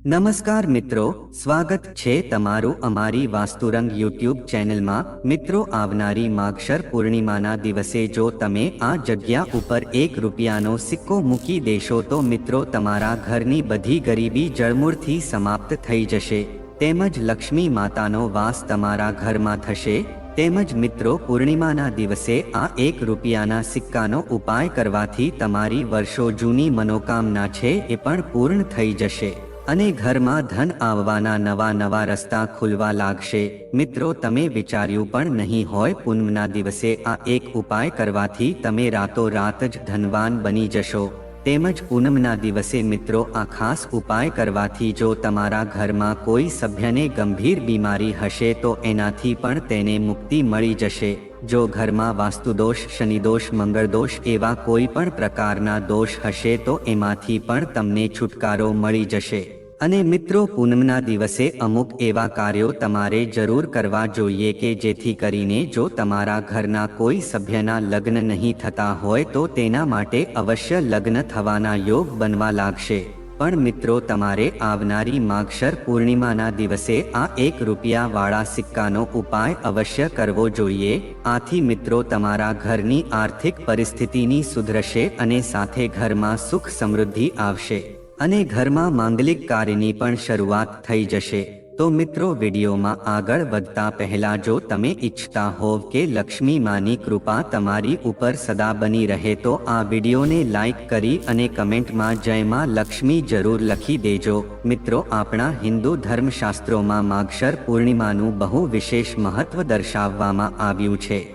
નમસ્કાર મિત્રો, સ્વાગત છે તમારું અમારી વાસ્તુરંગ યુટ્યુબ ચેનલમાં। મિત્રો, આવનારી માગશર પૂર્ણિમાના દિવસે જો તમે આ જગ્યા ઉપર ₹1નો સિક્કો મૂકી દેશો તો મિત્રો તમારા ઘરની બધી ગરીબી જળમૂળથી સમાપ્ત થઈ જશે, તેમજ લક્ષ્મી માતાનો વાસ તમારા ઘરમાં થશે। તેમજ મિત્રો, પૂર્ણિમાના દિવસે આ ₹1ના સિક્કાનો ઉપાય કરવાથી તમારી વર્ષો જૂની મનોકામના છે એ પણ પૂર્ણ થઈ જશે અને ઘરમાં ધન આવવાના નવા રસ્તા ખુલવા લાગશે। મિત્રો, તમે વિચાર્યું પણ નહીં હોય, પૂનમના દિવસે આ એક ઉપાય કરવાથી તમે રાતોરાત જ ધનવાન બની જશો। તેમજ પૂનમના દિવસે મિત્રો આ ખાસ ઉપાય કરવાથી જો તમારા ઘરમાં કોઈ સભ્યને ગંભીર બીમારી હશે તો એનાથી પણ તેને મુક્તિ મળી જશે। જો ઘરમાં વાસ્તુદોષ, શનિદોષ, મંગળદોષ એવા કોઈ પણ પ્રકારના દોષ હશે તો એમાંથી પણ તમને છુટકારો મળી જશે। અને મિત્રો, પૂનમના દિવસે અમુક એવા કાર્યો તમારે જરૂર કરવા જોઈએ કે જેથી કરીને જો તમારા ઘરના કોઈ સભ્યના લગ્ન નહીં થતા હોય તો તેના માટે અવશ્ય લગ્ન થવાના યોગ બનવા લાગશે। પણ મિત્રો, તમારે આવનારી માગશર પૂર્ણિમાના દિવસે આ ₹1વાળા સિક્કાનો ઉપાય અવશ્ય કરવો જોઈએ। આથી મિત્રો તમારા ઘરની આર્થિક પરિસ્થિતિની સુધરશે અને સાથે ઘરમાં સુખ સમૃદ્ધિ આવશે અને ઘરમાં માંગલિક કાર્યની પણ શરૂઆત થઈ જશે। તો મિત્રો, વિડીયોમાં આગળ વધતા પહેલા જો તમે ઈચ્છતા હોવ કે લક્ષ્મી માની કૃપા તમારી ઉપર સદા બની રહે તો આ વિડીયોને લાઈક કરી અને કમેન્ટમાં જય માં લક્ષ્મી જરૂર લખી દેજો। મિત્રો, આપણા હિન્દુ ધર્મશાસ્ત્રોમાં માગશર પૂર્ણિમાનું બહુ વિશેષ મહત્વ દર્શાવવામાં આવ્યું છે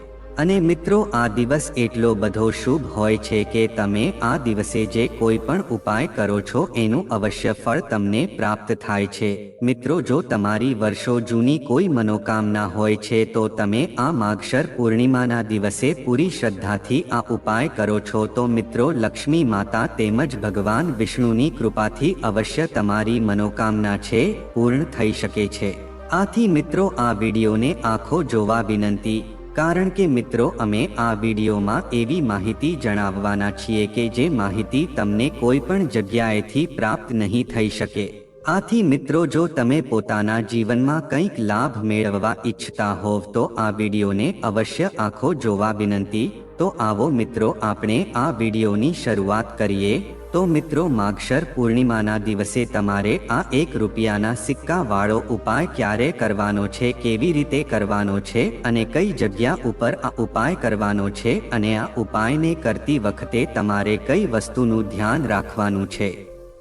અને મિત્રો આ દિવસ એટલો બધો શુભ હોય છે કે તમે આ દિવસે જે કોઈ પણ ઉપાય કરો છો એનું અવશ્ય ફળ તમને પ્રાપ્ત થાય છે। મિત્રો, જો તમારી વર્ષો જૂની કોઈ મનોકામના હોય છે તો તમે આ માગશર પૂર્ણિમાના દિવસે પૂરી શ્રદ્ધાથી આ ઉપાય કરો છો તો મિત્રો લક્ષ્મી માતા તેમજ ભગવાન વિષ્ણુની કૃપાથી અવશ્ય તમારી મનોકામના છે પૂર્ણ થઈ શકે છે। આથી મિત્રો આ વિડીયોને આખો જોવા વિનંતી, કારણ કે મિત્રો અમે આ વિડીયોમાં એવી માહિતી જણાવવાના છીએ કે જે માહિતી તમને કોઈ પણ જગ્યાએથી પ્રાપ્ત નહીં થઈ શકે। આથી મિત્રો, જો તમે પોતાના જીવનમાં કંઈક લાભ મેળવવા ઈચ્છતા હોવ તો આ વિડીયોને અવશ્ય આખો જોવા વિનંતી। તો આવો મિત્રો આપણે આ વિડીયોની શરૂઆત કરીએ। તો મિત્રો, માગશર પૂર્ણિમાના દિવસે તમારે આ ₹1ના સિક્કા વાળો ઉપાય ક્યારે કરવાનો છે, કેવી રીતે કરવાનો છે અને કઈ જગ્યા ઉપર આ ઉપાય કરવાનો છે અને આ ઉપાયને કરતી વખતે તમારે કઈ વસ્તુનું ધ્યાન રાખવાનું છે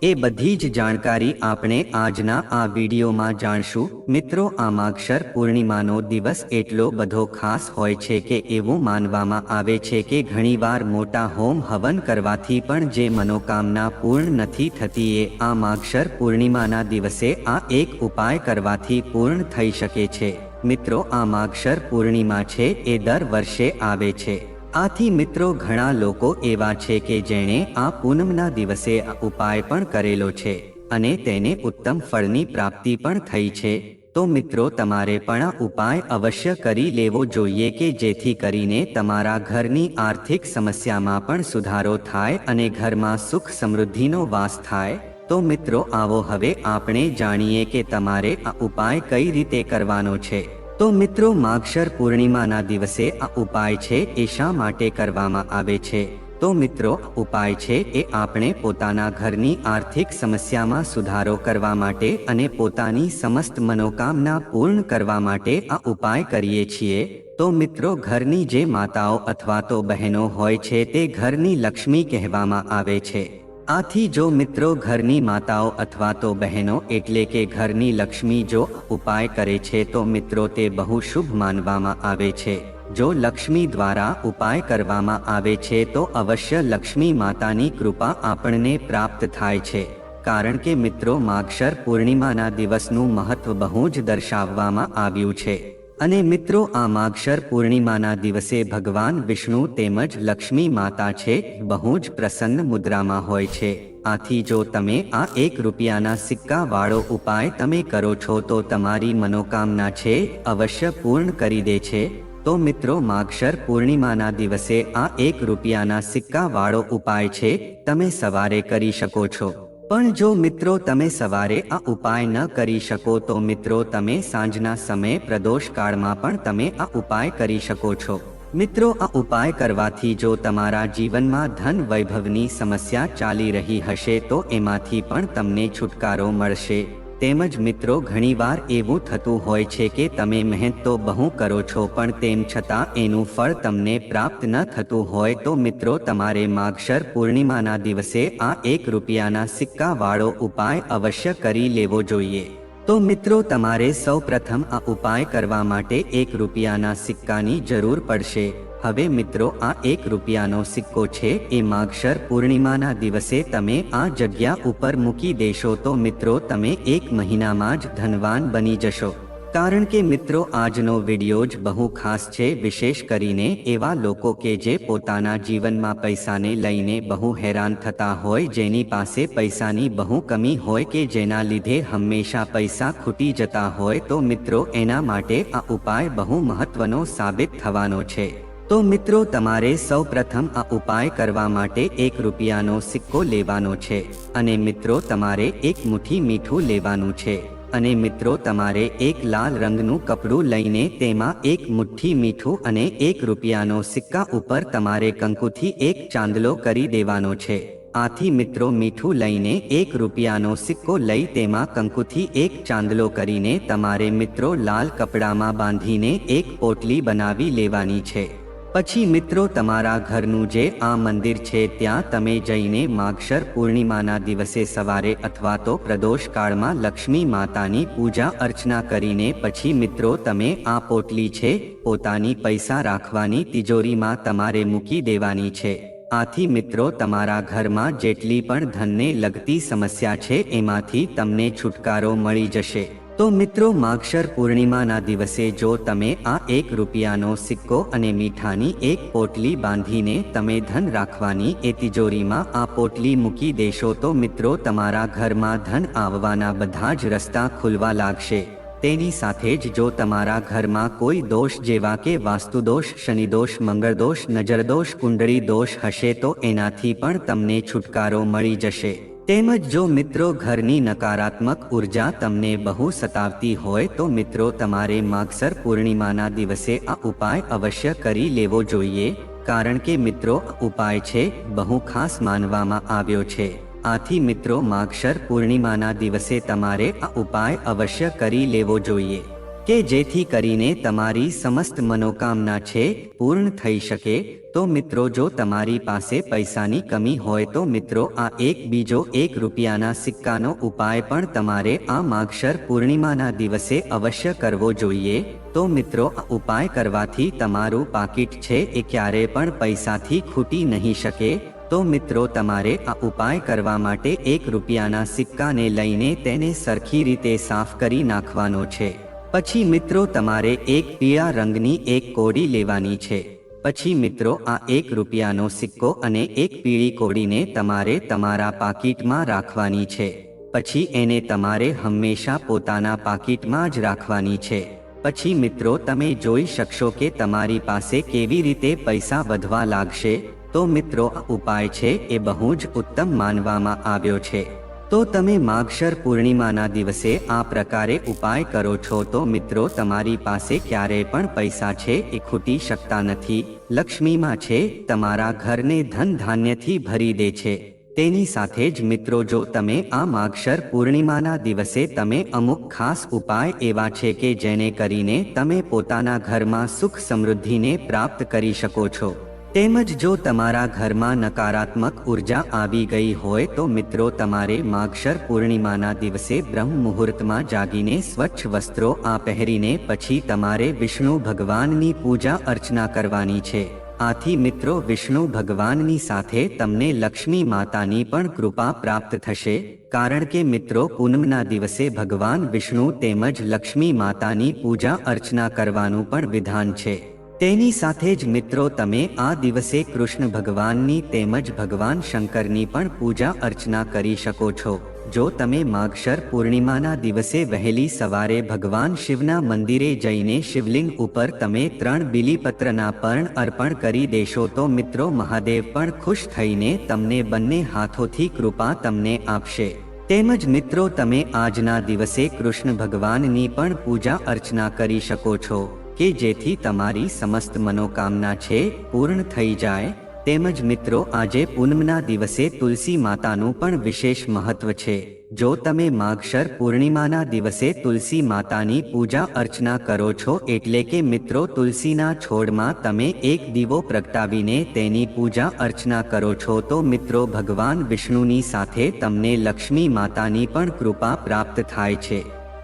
એ બધી જ જાણકારી આપણે આજના આ વિડીયોમાં જાણશું। મિત્રો, આ માગશર પૂર્ણિમાનો દિવસ એટલો બધો ખાસ હોય છે કે એવું માનવામાં આવે છે કે ઘણીવાર મોટા હોમ હવન કરવાથી પણ જે મનોકામના પૂર્ણ નથી થતી એ આ માગશર પૂર્ણિમાના દિવસે આ એક ઉપાય કરવાથી પૂર્ણ થઈ શકે છે। મિત્રો, આ માગશર પૂર્ણિમા છે એ દર વર્ષે આવે છે। આથી મિત્રો ઘણા લોકો એવા છે કે જેણે આ પૂનમના દિવસે આ ઉપાય પણ કરેલો છે અને તેને ઉત્તમ ફળની પ્રાપ્તિ પણ થઈ છે। તો મિત્રો, તમારે પણ આ ઉપાય અવશ્ય કરી લેવો જોઈએ કે જેથી કરીને તમારા ઘરની આર્થિક સમસ્યામાં પણ સુધારો થાય અને ઘરમાં સુખ સમૃદ્ધિનો વાસ થાય। તો મિત્રો આવો હવે આપણે જાણીએ કે તમારે આ ઉપાય કઈ રીતે કરવાનો છે। તો મિત્રો, માગશર પૂર્ણિમાના દિવસે આ ઉપાય છે એ શા માટે કરવામાં આવે છે? તો મિત્રો, ઉપાય છે એ આપણે પોતાના ઘરની આર્થિક સમસ્યામાં સુધારો કરવા માટે અને પોતાની સમસ્ત મનોકામના પૂર્ણ કરવા માટે આ ઉપાય કરીએ છીએ। તો મિત્રો, ઘરની જે માતાઓ અથવા તો બહેનો હોય છે તે ઘરની લક્ષ્મી કહેવામાં આવે છે। આથી જો મિત્રો ઘરની માતાઓ અથવા તો બહેનો એટલે કે ઘરની લક્ષ્મી જો ઉપાય કરે છે તો મિત્રો તે બહુ શુભ માનવામાં આવે છે। જો લક્ષ્મી દ્વારા ઉપાય કરવામાં આવે છે તો અવશ્ય લક્ષ્મી માતાની કૃપા આપણને પ્રાપ્ત થાય છે, કારણ કે મિત્રો માગશર પૂર્ણિમાના દિવસનું મહત્વ બહુ જ દર્શાવવામાં આવ્યું છે। અને મિત્રો, આ માગશર પૂર્ણિમાના દિવસે ભગવાન વિષ્ણુ તેમજ લક્ષ્મી માતા છે બહુ જ પ્રસન્ન મુદ્રામાં હોય છે। આથી જો તમે આ ₹1ના સિક્કા વાળો ઉપાય તમે કરો છો તો તમારી મનોકામના છે અવશ્ય પૂર્ણ કરી દે છે। તો મિત્રો, માગશર પૂર્ણિમાના દિવસે આ ₹1ના સિક્કા વાળો ઉપાય છે તમે સવારે કરી શકો છો। પણ જો મિત્રો તમે સવારે આ ઉપાય ન કરી શકો તો મિત્રો તમે સાંજના સમયે પ્રદોષ કાળમાં પણ તમે આ ઉપાય કરી શકો છો। મિત્રો આ ઉપાય કરવાથી જો તમારા જીવનમાં ધન વૈભવની સમસ્યા ચાલી રહી હશે તો એમાંથી પણ તમને છુટકારો મળશે। તેમજ મિત્રો ઘણીવાર એવું થતું હોય છે કે તમે મહેનત તો બહુ કરો છો પણ તેમ છતાં એનું ફળ તમને પ્રાપ્ત ન થતું હોય તો મિત્રો તમારે માગશર પૂર્ણિમાના દિવસે આ ₹1ના સિક્કાવાળો ઉપાય અવશ્ય કરી લેવો જોઈએ। તો મિત્રો તમારે સૌપ્રથમ આ ઉપાય કરવા માટે ₹1ના સિક્કાની જરૂર પડશે। હવે મિત્રો આ ₹1નો સિક્કો છે એ માગશર પૂર્ણિમાના દિવસે તમે આ જગ્યા ઉપર મૂકી દેશો તો મિત્રો તમે 1 મહિનામાં જ ધનવાન બની જશો। કારણ કે મિત્રો આજનો વિડીયો જ બહુ ખાસ છે, વિશેષ કરીને એવા લોકો કે જે પોતાના જીવનમાં પૈસાને લઈને બહુ હેરાન થતા હોય, જેની પાસે પૈસાની બહુ કમી હોય કે જેના લીધે હંમેશા પૈસા ખૂટી જતા હોય તો મિત્રો એના માટે આ ઉપાય બહુ મહત્વનો સાબિત થવાનો છે। તો મિત્રો તમારે સૌપ્રથમ આ ઉપાય કરવા માટે ₹1નો સિક્કો લેવાનો છે અને મિત્રો તમારે 1 મુઠ્ઠી મીઠું લેવાનું છે અને મિત્રો તમારે એક લાલ રંગનું કપડું લઈને તેમાં 1 મુઠ્ઠી મીઠું અને ₹1નો સિક્કા ઉપર તમારે કંકુથી 1 ચાંદલો કરી દેવાનો છે। આથી મિત્રો મીઠું લઈને ₹1નો સિક્કો લઈ તેમાં કંકુથી 1 ચાંદલો કરીને તમારે મિત્રો લાલ કપડામાં બાંધીને એક પોટલી બનાવી લેવાની છે। પછી મિત્રો તમારા ઘરનું જે આ મંદિર છે ત્યાં તમે જઈને માગશર પૂર્ણિમાના દિવસે સવારે અથવા તો પ્રદોષ કાળમાં લક્ષ્મી માતાની પૂજા અર્ચના કરીને પછી મિત્રો તમે આ પોટલી છે પોતાની પૈસા રાખવાની તિજોરીમાં તમારે મૂકી દેવાની છે। આથી મિત્રો તમારા ઘરમાં જેટલી પણ ધનને લગતી સમસ્યા છે એમાંથી તમને છુટકારો મળી જશે। તો મિત્રો માગશર પૂર્ણિમાના દિવસે જો તમે આ ₹1નો સિક્કો અને મીઠાની એક પોટલી બાંધીને તમે ધન રાખવાની એ તિજોરીમાં આ પોટલી મૂકી દેશો તો મિત્રો તમારા ઘરમાં ધન આવવાના બધા જ રસ્તા ખુલવા લાગશે। તેની સાથે જ જો તમારા ઘરમાં કોઈ દોષ જેવા કે વાસ્તુદોષ, શનિદોષ, મંગળદોષ, નજરદોષ, કુંડળી દોષ હશે તો એનાથી પણ તમને છુટકારો મળી જશે। તેમજ જો મિત્રો ઘરની નકારાત્મક ઉર્જા તમને બહુ સતાવતી હોય તો મિત્રો તમારે માગશર પૂર્ણિમાના દિવસે આ ઉપાય અવશ્ય કરી લેવો જોઈએ। કારણ કે મિત્રો ઉપાય છે બહુ ખાસ માનવામાં આવ્યો છે। આથી મિત્રો માગશર પૂર્ણિમાના દિવસે તમારે આ ઉપાય અવશ્ય કરી લેવો જોઈએ કે જેથી કરીને તમારી સમસ્ત મનોકામના છે પૂર્ણ થઈ શકે। તો મિત્રો જો તમારી પાસે પૈસાની કમી હોય તો મિત્રો આ બીજો ₹1ના સિક્કાનો ઉપાય પણ તમારે આ માગશર પૂર્ણિમાના દિવસે અવશ્ય કરવો જોઈએ। તો મિત્રો આ ઉપાય કરવાથી તમારું પાકીટ છે એ ક્યારે પણ પૈસાથી ખૂટી નહીં શકે। તો મિત્રો તમારે આ ઉપાય કરવા માટે ₹1ના સિક્કાને લઈને તેને સરખી રીતે સાફ કરી નાખવાનો છે। પછી મિત્રો તમારે એક પીળા રંગની એક કોડી લેવાની છે। પછી મિત્રો આ ₹1નો સિક્કો અને એક પીળી કોડીને તમારે તમારા પાકીટમાં રાખવાની છે। પછી એને તમારે હંમેશા પોતાના પાકીટમાં જ રાખવાની છે। પછી મિત્રો તમે જોઈ શકશો કે તમારી પાસે કેવી રીતે પૈસા વધવા લાગશે। તો મિત્રો આ ઉપાય છે એ બહુ જ ઉત્તમ માનવામાં આવ્યો છે। તો તમે માગશર પૂર્ણિમાના દિવસે આ પ્રકારે ઉપાય કરો છો તો મિત્રો તમારી પાસે ક્યારેય પણ પૈસા છે એ ખૂટી શકતા નથી। લક્ષ્મીમાં છે તમારા ઘરને ધન ધાન્યથી ભરી દે છે। તેની સાથે જ મિત્રો જો તમે આ માગશર પૂર્ણિમાના દિવસે તમે અમુક ખાસ ઉપાય એવા છે કે જેને કરીને તમે પોતાના ઘરમાં સુખ સમૃદ્ધિને પ્રાપ્ત કરી શકો છો। તેમજ જો તમારા ઘરમાં નકારાત્મક ઉર્જા આવી ગઈ હોય તો મિત્રો તમારે માગશર પૂર્ણિમાના દિવસે બ્રહ્મ મુહૂર્તમાં જાગીને સ્વચ્છ વસ્ત્રો પહેરીને પછી તમારે વિષ્ણુ ભગવાનની પૂજા અર્ચના કરવાની છે। આથી મિત્રો વિષ્ણુ ભગવાનની સાથે તમને લક્ષ્મી માતાની પણ કૃપા પ્રાપ્ત થશે। કારણ કે મિત્રો પૂનમના દિવસે ભગવાન વિષ્ણુ તેમજ લક્ષ્મી માતાની પૂજા અર્ચના કરવાનું પણ વિધાન છે। તેની સાથે જ મિત્રો તમે આ દિવસે કૃષ્ણ ભગવાનની તેમજ ભગવાન શંકરની પણ પૂજા અર્ચના કરી શકો છો। જો તમે માગશર પૂર્ણિમાના દિવસે વહેલી સવારે ભગવાન શિવના મંદિરે જઈને શિવલિંગ ઉપર તમે 3 બીલીપત્રના પર્ણ અર્પણ કરી દેશો તો મિત્રો મહાદેવ પણ ખુશ થઈને તમને બંને હાથોથી કૃપા તમને આપશે। તેમજ મિત્રો તમે આજના દિવસે કૃષ્ણ ભગવાનની પણ પૂજા અર્ચના કરી શકો છો કે જેથી તમારી સમસ્ત મનોકામના છે પૂર્ણ થઈ જાય। તેમજ મિત્રો આજે પૂનમના દિવસે તુલસી માતાનું પણ વિશેષ મહત્વ છે। જો તમે માગશર પૂર્ણિમાના દિવસે તુલસી માતાની પૂજા અર્ચના કરો છો એટલે કે મિત્રો તુલસીના છોડમાં તમે એક દીવો પ્રગટાવીને તેની પૂજા અર્ચના કરો છો તો મિત્રો ભગવાન વિષ્ણુની સાથે તમને લક્ષ્મી માતાની પણ કૃપા પ્રાપ્ત થાય છે।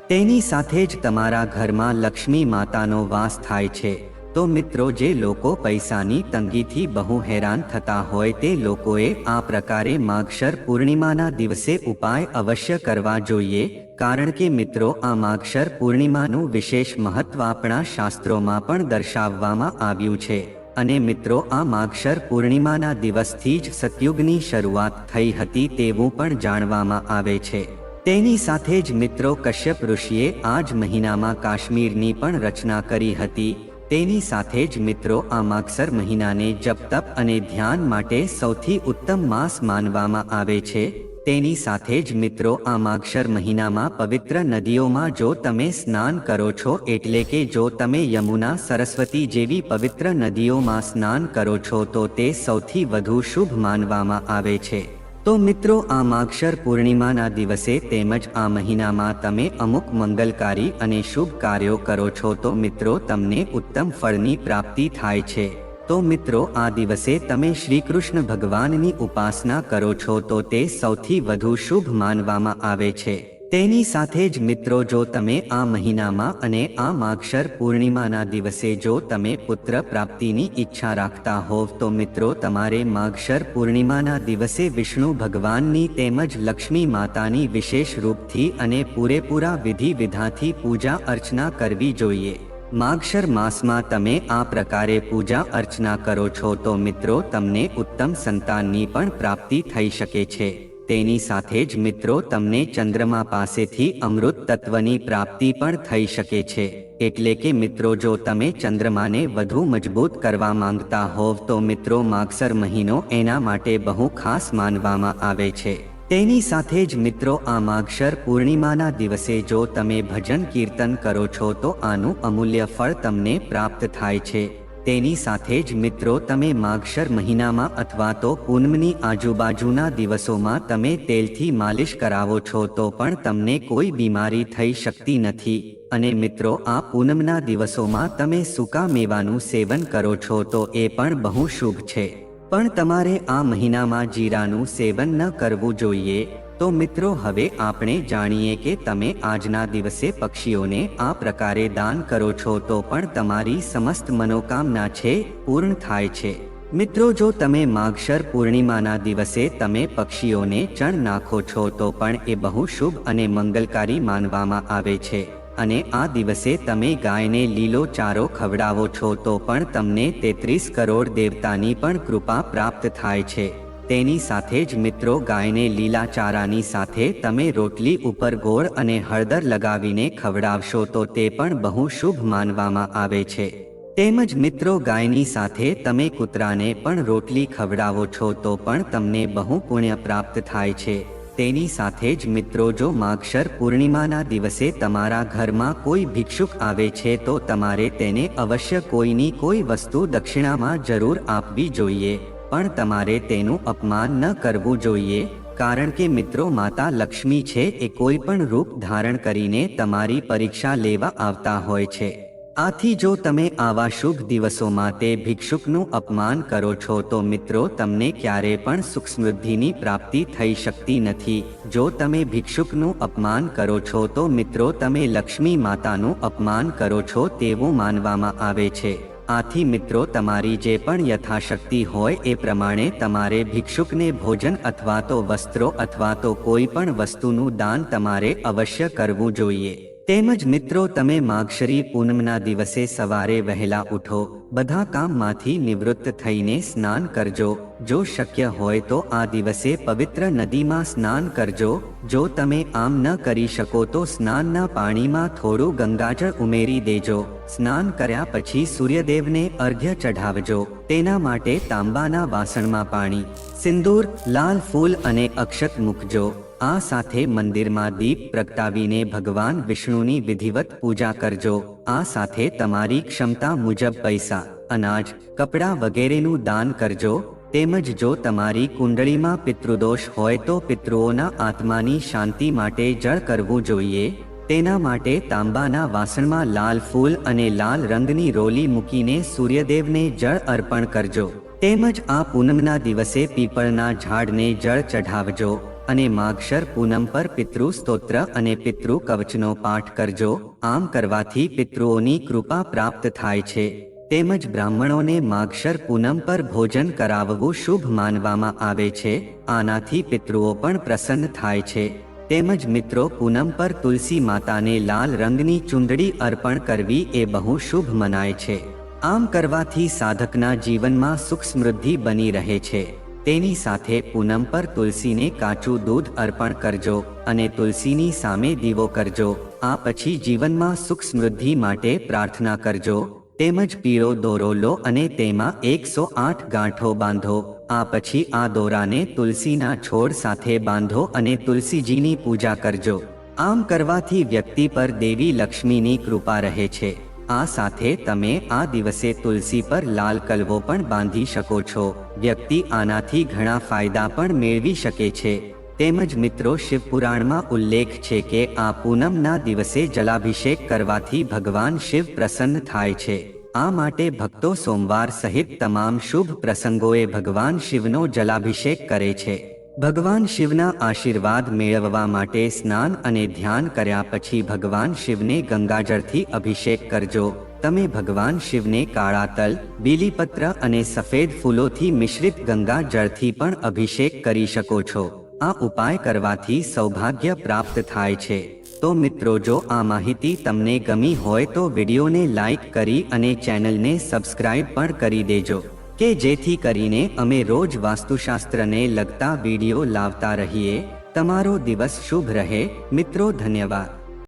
તેની સાથે જ તમારા ઘરમાં લક્ષ્મી માતાનો વાસ થાય છે। તો મિત્રો જે લોકો પૈસાની તંગીથી બહુ હેરાન થતા હોય તે લોકોએ આ પ્રકારે માગશર પૂર્ણિમાના દિવસે ઉપાય અવશ્ય કરવા જોઈએ કારણ કે મિત્રો આ માગશર પૂર્ણિમાનું વિશેષ મહત્વ આપણા શાસ્ત્રોમાં પણ દર્શાવવામાં આવ્યું છે અને મિત્રો આ માગશર પૂર્ણિમાના દિવસથી જ સતયુગની શરૂઆત થઈ હતી તેવું પણ જાણવામાં આવે છે। તેની સાથે જ મિત્રો કશ્યપ ઋષિએ આ જ મહિનામાં કાશ્મીરની પણ રચના કરી હતી। તેની સાથે જ મિત્રો આ માગશર મહિનાને જપ તપ અને ધ્યાન માટે સૌથી ઉત્તમ માસ માનવામાં આવે છે। તેની સાથે જ મિત્રો આ માગશર મહિનામાં પવિત્ર નદીઓમાં જો તમે સ્નાન કરો છો એટલે કે જો તમે યમુના સરસ્વતી જેવી પવિત્ર નદીઓમાં સ્નાન કરો છો તો તે સૌથી વધુ શુભ માનવામાં આવે છે। તો મિત્રો આ માગશર પૂર્ણિમાના દિવસે તેમજ આ મહિનામાં તમે અમુક મંગલકારી અને શુભ કાર્યો કરો છો તો મિત્રો તમને ઉત્તમ ફળની પ્રાપ્તિ થાય છે। તો મિત્રો આ દિવસે તમે શ્રી કૃષ્ણ ભગવાનની ઉપાસના કરો છો તો તે સૌથી વધુ શુભ માનવામાં આવે છે। તેની સાથે જ મિત્રો જો તમે આ મહિનામાં અને આ માગશર પૂર્ણિમાના દિવસે જો તમે પુત્ર પ્રાપ્તિની ઈચ્છા રાખતા હોવ તો મિત્રો તમારે માગશર પૂર્ણિમાના દિવસે વિષ્ણુ ભગવાનની તેમજ લક્ષ્મી માતાની વિશેષ રૂપથી અને પૂરેપૂરા વિધિ વિધાથી પૂજા અર્ચના કરવી જોઈએ। માગશર માસમાં તમે આ પ્રકારે પૂજા અર્ચના કરો છો તો મિત્રો તમને ઉત્તમ સંતાનની પણ પ્રાપ્તિ થઈ શકે છે। તેની સાથે જ મિત્રો તમને ચંદ્રમા પાસેથી અમૃત તત્વની પ્રાપ્તિ પણ થઈ શકે છે। એટલે કે મિત્રો જો તમે ચંદ્રમાને વધુ મજબૂત કરવા માંગતા હોવ તો મિત્રો માગશર મહિનો એના માટે બહુ ખાસ માનવામાં આવે છે। તેની સાથે જ મિત્રો આ માગશર પૂર્ણિમાના દિવસે જો તમે ભજન કીર્તન કરો છો તો આનું અમૂલ્ય ફળ તમને પ્રાપ્ત થાય છે। તેની સાથે જ મિત્રો તમે માગશર મહિનામાં અથવા તો પૂનમની આજુબાજુના દિવસોમાં તમે તેલથી માલિશ કરાવો છો તો પણ તમને કોઈ બીમારી થઈ શકતી નથી। અને મિત્રો આ પૂનમના દિવસોમાં તમે સૂકા મેવાનું સેવન કરો છો તો એ પણ બહુ શુભ છે। પણ તમારે આ મહિનામાં જીરાનું સેવન ન કરવું જોઈએ। તો મિત્રો હવે આપણે જાણીએ કે તમે આજના દિવસે પક્ષીઓને આ પ્રકારે દાન કરો છો તો પણ તમારી સમસ્ત મનોકામના છે પૂર્ણ થાય છે। મિત્રો જો તમે માગશર પૂર્ણિમાના દિવસે તમે પક્ષીઓને ચણ નાખો છો તો પણ એ બહુ શુભ અને મંગલકારી માનવામાં આવે છે। અને આ દિવસે તમે ગાયને લીલો ચારો ખવડાવો છો તો પણ તમને 33 કરોડ દેવતાની પણ કૃપા પ્રાપ્ત થાય છે। તેની સાથે જ મિત્રો ગાયને લીલા ચારાની સાથે તમે રોટલી ઉપર ગોળ અને હળદર લગાવીને ખવડાવશો તો તે પણ બહુ શુભ માનવામાં આવે છે। તેમજ મિત્રો ગાયની સાથે તમે કૂતરાને પણ રોટલી ખવડાવો છો તો પણ તમને બહુ પુણ્ય પ્રાપ્ત થાય છે। તેની સાથે જ મિત્રો જો માગશર પૂર્ણિમાના દિવસે તમારા ઘરમાં કોઈ ભિક્ષુક આવે છે તો તમારે તેને અવશ્ય કોઈની કોઈ વસ્તુ દક્ષિણામાં જરૂર આપવી જોઈએ। પણ તમારે તેનું અપમાન ન કરવું જોઈએ કારણ કે મિત્રો માતા લક્ષ્મી છે એ કોઈ પણ રૂપ ધારણ કરીને તમારી પરીક્ષા લેવા આવતા હોય છે। આથી જો તમે આવા શુભ દિવસોમાં તે ભિક્ષુકનું અપમાન કરો છો તો મિત્રો તમને ક્યારે પણ સુખ સમૃદ્ધિની પ્રાપ્તિ થઈ શકતી નથી। જો તમે ભિક્ષુકનું અપમાન કરો છો તો મિત્રો તમે લક્ષ્મી માતાનું અપમાન કરો છો તેવું માનવામાં આવે છે। આથી મિત્રો તમારી જે પણ યથાશક્તિ હોય એ પ્રમાણે તમારે ભિક્ષુકને ભોજન અથવા તો વસ્ત્રો અથવા તો કોઈ પણ વસ્તુનું દાન તમારે અવશ્ય કરવું જોઈએ। તેમજ મિત્રો તમે માગશરી પૂનમના દિવસે સવારે વહેલા ઉઠો, બધા કામમાંથી નિવૃત્ત થઈને સ્નાન કરજો. જો શક્ય હોય તો આ દિવસે પવિત્ર નદીમાં સ્નાન કરજો. જો તમે આમ ન કરી શકો તો સ્નાનના પાણીમાં થોડું ગંગાજળ ઉમેરી દેજો. સ્નાન કર્યા પછી સૂર્યદેવને અર્ઘ્ય ચઢાવજો. તેના માટે તાંબાના વાસણમાં પાણી, સિંદૂર, લાલ ફૂલ અને અક્ષત મૂકજો. આ સાથે મંદિરમાં દીપ પ્રગટાવીને ભગવાન વિષ્ણુની વિધિવત પૂજા કરજો. આ સાથે તમારી ક્ષમતા મુજબ પૈસા, અનાજ, કપડાં વગેરેનું દાન કરજો. તેમજ જો તમારી કુંડળીમાં પિતૃદોષ હોય તો પિતૃઓના આત્માની શાંતિ માટે જળ કરવું જોઈએ. તેના માટે તાંબાના વાસણમાં લાલ ફૂલ અને લાલ રંગની રોલી મૂકીને સૂર્યદેવને જળ અર્પણ કરજો. તેમજ આ પૂનમના દિવસે પીપળના ઝાડને જળ ચઢાવજો અને માગશર પૂનમ પર પિતૃ સ્તોત્ર અને પિતૃ કવચનો પાઠ કરજો. આમ કરવાથી પિતૃઓની કૃપા પ્રાપ્ત થાય છે. તેમજ બ્રાહ્મણોને માગશર પૂનમ પર ભોજન કરાવવું શુભ માનવામાં આવે છે. આનાથી પિતૃઓ પણ પ્રસન્ન થાય છે. તેમજ મિત્રો પૂનમ પર તુલસી માતાને લાલ રંગની ચૂંદડી અર્પણ કરવી એ બહુ શુભ મનાય છે. આમ કરવાથી સાધકના જીવનમાં સુખ સમૃદ્ધિ બની રહે છે. તેની સાથે પૂનમ પર તુલસીને કાચું દૂધ અર્પણ કરજો અને તુલસીની સામે દીવો કરજો. આ પછી જીવનમાં સુખ સમૃદ્ધિ માટે પ્રાર્થના કરજો. તેમજ પીળો દોરો લો અને તેમાં 108 ગાંઠો બાંધો. આ પછી આ દોરાને તુલસીના છોડ સાથે બાંધો અને તુલસીજીની પૂજા કરજો. આમ કરવાથી વ્યક્તિ પર દેવી લક્ષ્મીની કૃપા રહે છે. આ સાથે તમે આ દિવસે તુલસી પર લાલ કલવો પણ બાંધી શકો છો. વ્યક્તિ આનાથી ઘણા ફાયદા પણ મેળવી શકે છે. તેમજ મિત્રો શિવપુરાણમાં ઉલ્લેખ છે કે આ પૂનમના દિવસે જલાભિષેક કરવાથી ભગવાન શિવ પ્રસન્ન થાય છે. આ માટે ભક્તો સોમવાર સહિત તમામ શુભ પ્રસંગોએ ભગવાન શિવનો જલાભિષેક કરે છે. ભગવાન શિવના આશીર્વાદ મેળવવા માટે સ્નાન અને ધ્યાન કર્યા પછી ભગવાન શિવને ગંગાજળથી અભિષેક કરજો. તમે ભગવાન શિવને કાળા તલ, બીલીપત્ર અને સફેદ ફૂલોથી મિશ્રિત ગંગા જળથી પણ અભિષેક કરી શકો છો. આ ઉપાય કરવાથી સૌભાગ્ય પ્રાપ્ત થાય છે. તો મિત્રો જો આ માહિતી તમને ગમી હોય તો વિડીયોને લાઈક કરી અને ચેનલને સબસ્ક્રાઇબ પણ કરી દેજો કે જેથી કરીને અમે રોજ વાસ્તુશાસ્ત્રને લગતા વિડીયો લાવતા રહીએ. તમારો દિવસ શુભ રહે. મિત્રો ધન્યવાદ.